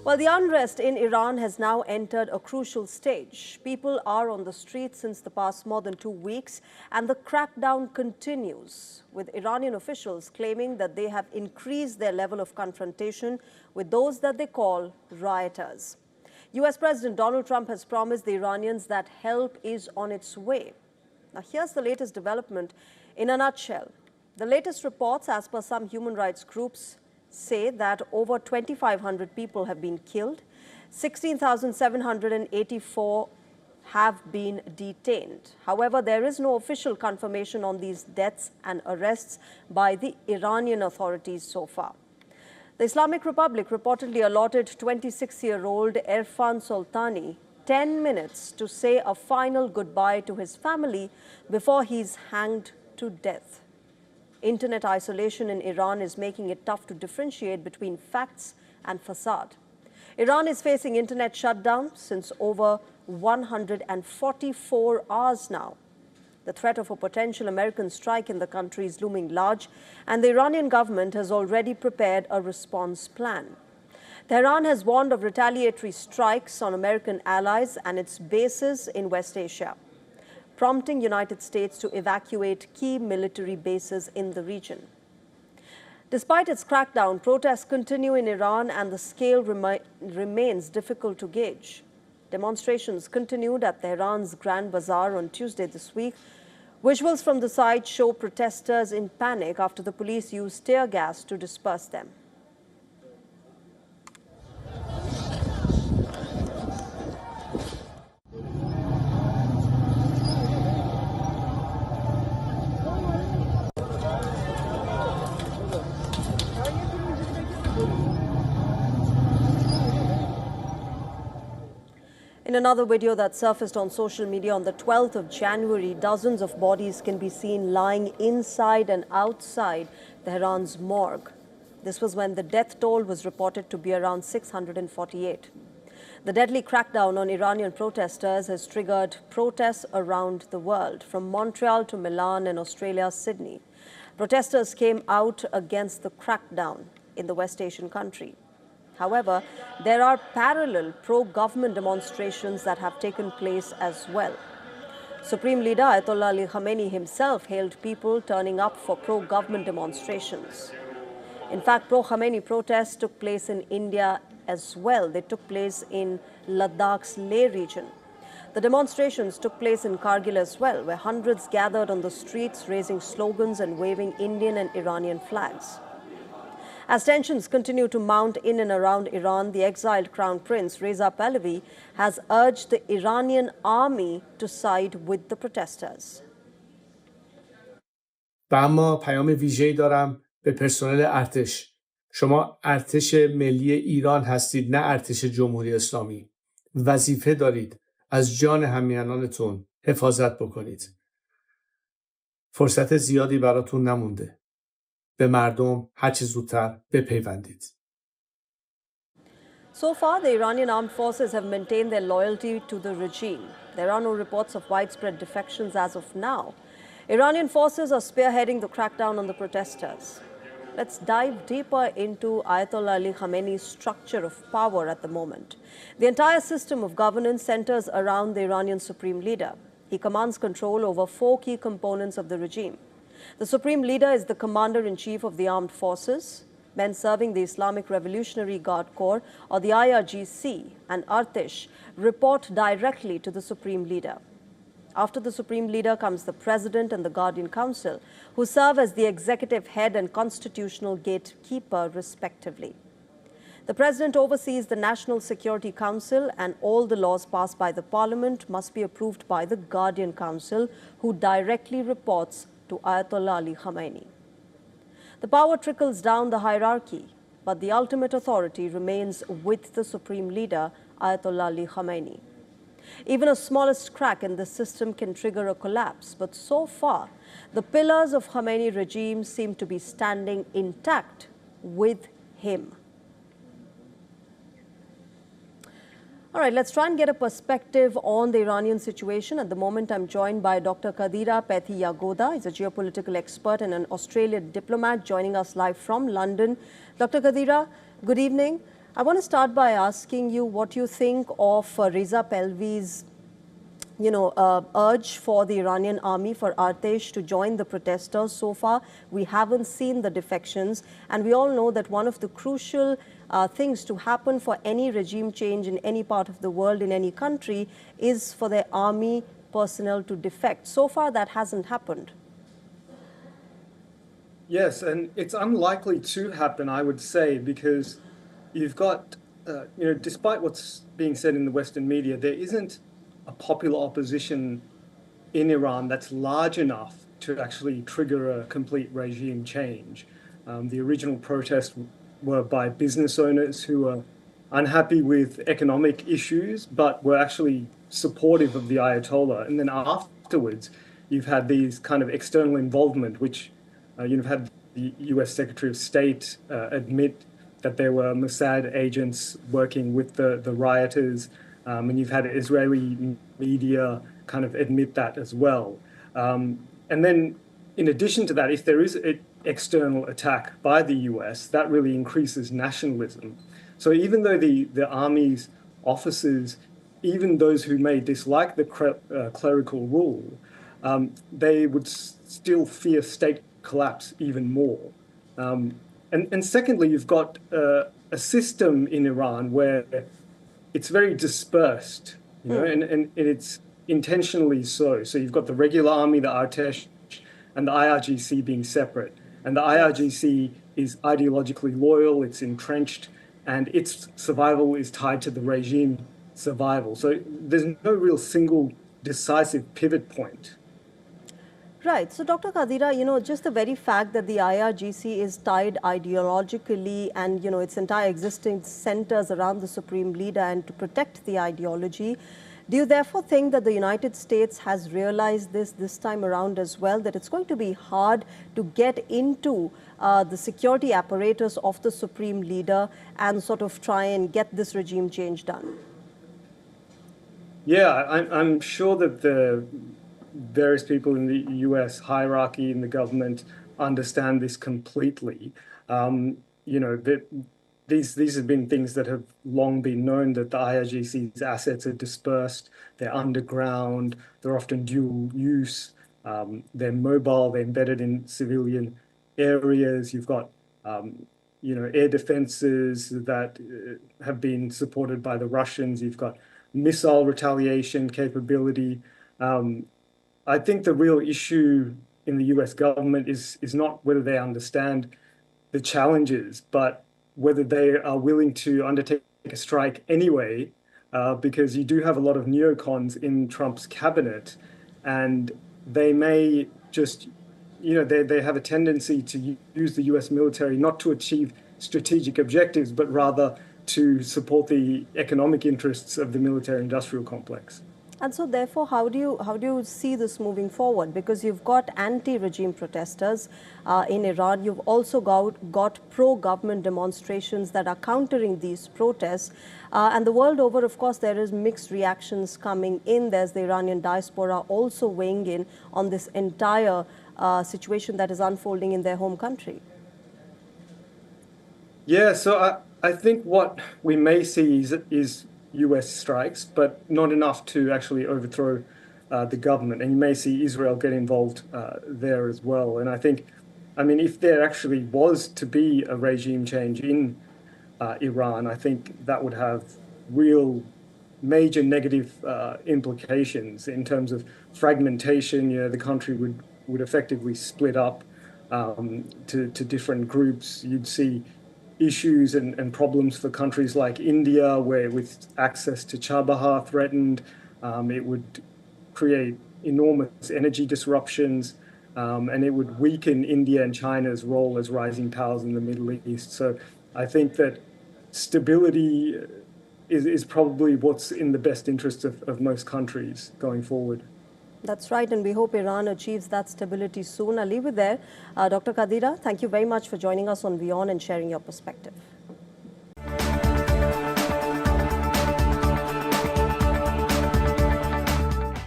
Well, the unrest in Iran has now entered a crucial stage. People are on the streets since the past more than 2 weeks, and the crackdown continues, with Iranian officials claiming that they have increased their level of confrontation with those that they call rioters. U.S. President Donald Trump has promised the Iranians that help is on its way. Now, here's the latest development in a nutshell. The latest reports, as per some human rights groups, say that over 2,500 people have been killed, 16,784 have been detained. However, there is no official confirmation on these deaths and arrests by the Iranian authorities so far. The Islamic Republic reportedly allotted 26-year-old Irfan Soltani 10 minutes to say a final goodbye to his family before he's hanged to death. Internet isolation in Iran is making it tough to differentiate between facts and facade. Iran is facing internet shutdown since over 144 hours now. The threat of a potential American strike in the country is looming large, and the Iranian government has already prepared a response plan. Tehran has warned of retaliatory strikes on American allies and its bases in West Asia, prompting United States to evacuate key military bases in the region. Despite its crackdown, protests continue in Iran and the scale remains difficult to gauge. Demonstrations continued at Tehran's Grand Bazaar on Tuesday this week. Visuals from the site show protesters in panic after the police used tear gas to disperse them. In another video that surfaced on social media on the 12th of January, dozens of bodies can be seen lying inside and outside Tehran's morgue. This was when the death toll was reported to be around 648. The deadly crackdown on Iranian protesters has triggered protests around the world, from Montreal to Milan and Australia's Sydney. Protesters came out against the crackdown in the West Asian country. However, there are parallel pro-government demonstrations that have taken place as well. Supreme Leader Ayatollah Ali Khamenei himself hailed people turning up for pro-government demonstrations. In fact, pro-Khamenei protests took place in India as well. They took place in Ladakh's Leh region. The demonstrations took place in Kargil as well, where hundreds gathered on the streets, raising slogans and waving Indian and Iranian flags. As tensions continue to mount in and around Iran, the exiled Crown Prince Reza Pahlavi has urged the Iranian army to side with the protesters. و اما پیام ویژه‌ای دارم به پرسنل ارتش. شما ارتش ملی ایران هستید، نه ارتش جمهوری اسلامی. وظیفه دارید از جان همیهنانتون حفاظت بکنید. فرصت زیادی براتون نمونده. به مردم هرچه زودتر بپیوندید. So far, the Iranian armed forces have maintained their loyalty to the regime. There are no reports of widespread defections as of now. Iranian forces are spearheading the crackdown on the protesters. Let's dive deeper into Ayatollah Ali Khamenei's structure of power at the moment. The entire system of governance centers around the Iranian supreme leader. He commands control over 4 key components of the regime. The Supreme Leader is the Commander-in-Chief of the Armed Forces. Men serving the Islamic Revolutionary Guard Corps, or the IRGC, and Artish report directly to the Supreme Leader. After the Supreme Leader comes the President and the Guardian Council, who serve as the executive head and constitutional gatekeeper, respectively. The President oversees the National Security Council, and all the laws passed by the Parliament must be approved by the Guardian Council, who directly reports to Ayatollah Ali Khamenei. The power trickles down the hierarchy, but the ultimate authority remains with the Supreme Leader, Ayatollah Ali Khamenei. Even a smallest crack in the system can trigger a collapse, but so far, the pillars of Khamenei regime seem to be standing intact with him. All right, let's try and get a perspective on the Iranian situation. At the moment, I'm joined by Dr. Kadira Pethi-Yagoda. He's a geopolitical expert and an Australian diplomat joining us live from London. Dr. Kadira, good evening. I want to start by asking you what you think of Reza Pahlavi's urge for the Iranian army, for Artesh to join the protesters. So far, we haven't seen the defections. And we all know that one of the crucial things to happen for any regime change in any part of the world, in any country, is for their army personnel to defect. So far, that hasn't happened. Yes, and it's unlikely to happen, I would say, because you've got, despite what's being said in the Western media, there isn't a popular opposition in Iran that's large enough to actually trigger a complete regime change. The original protests were by business owners who were unhappy with economic issues, but were actually supportive of the Ayatollah. And then afterwards, you've had these kind of external involvement, which you've had the US Secretary of State admit that there were Mossad agents working with the rioters, and you've had Israeli media kind of admit that as well. And then in addition to that, if there is an external attack by the US, that really increases nationalism. So even though the army's officers, even those who may dislike the clerical rule, they would still fear state collapse even more. And secondly, you've got a system in Iran where it's very dispersed, and it's intentionally so. So you've got the regular army, the Artesh, and the IRGC being separate. And the IRGC is ideologically loyal, it's entrenched, and its survival is tied to the regime survival. So there's no real single decisive pivot point. Right. So, Dr. Qadira, just the very fact that the IRGC is tied ideologically and, its entire existence centers around the supreme leader and to protect the ideology, do you therefore think that the United States has realized this time around as well, that it's going to be hard to get into the security apparatus of the supreme leader and sort of try and get this regime change done? Yeah, I'm sure that the various people in the US hierarchy in the government understand this completely. These have been things that have long been known, that the IRGC's assets are dispersed, they're underground, they're often dual use, they're mobile, they're embedded in civilian areas. You've got air defenses that have been supported by the Russians. You've got missile retaliation capability. I think the real issue in the US government is not whether they understand the challenges, but whether they are willing to undertake a strike anyway, because you do have a lot of neocons in Trump's cabinet, and they may just, they have a tendency to use the US military not to achieve strategic objectives, but rather to support the economic interests of the military-industrial complex. And so, therefore, how do you see this moving forward? Because you've got anti-regime protesters in Iran. You've also got pro-government demonstrations that are countering these protests. And the world over, of course, there is mixed reactions coming in. There's the Iranian diaspora also weighing in on this entire situation that is unfolding in their home country. Yeah, so I think what we may see is US strikes, but not enough to actually overthrow the government. And you may see Israel get involved there as well. And I think, if there actually was to be a regime change in Iran, I think that would have real major negative implications in terms of fragmentation. The country would effectively split up to different groups. You'd see issues and problems for countries like India, where with access to Chabahar threatened, it would create enormous energy disruptions, and it would weaken India and China's role as rising powers in the Middle East. So I think that stability is probably what's in the best interest of most countries going forward. That's right, and we hope Iran achieves that stability soon. I'll leave it there. Dr. Qadira, thank you very much for joining us on WION and sharing your perspective.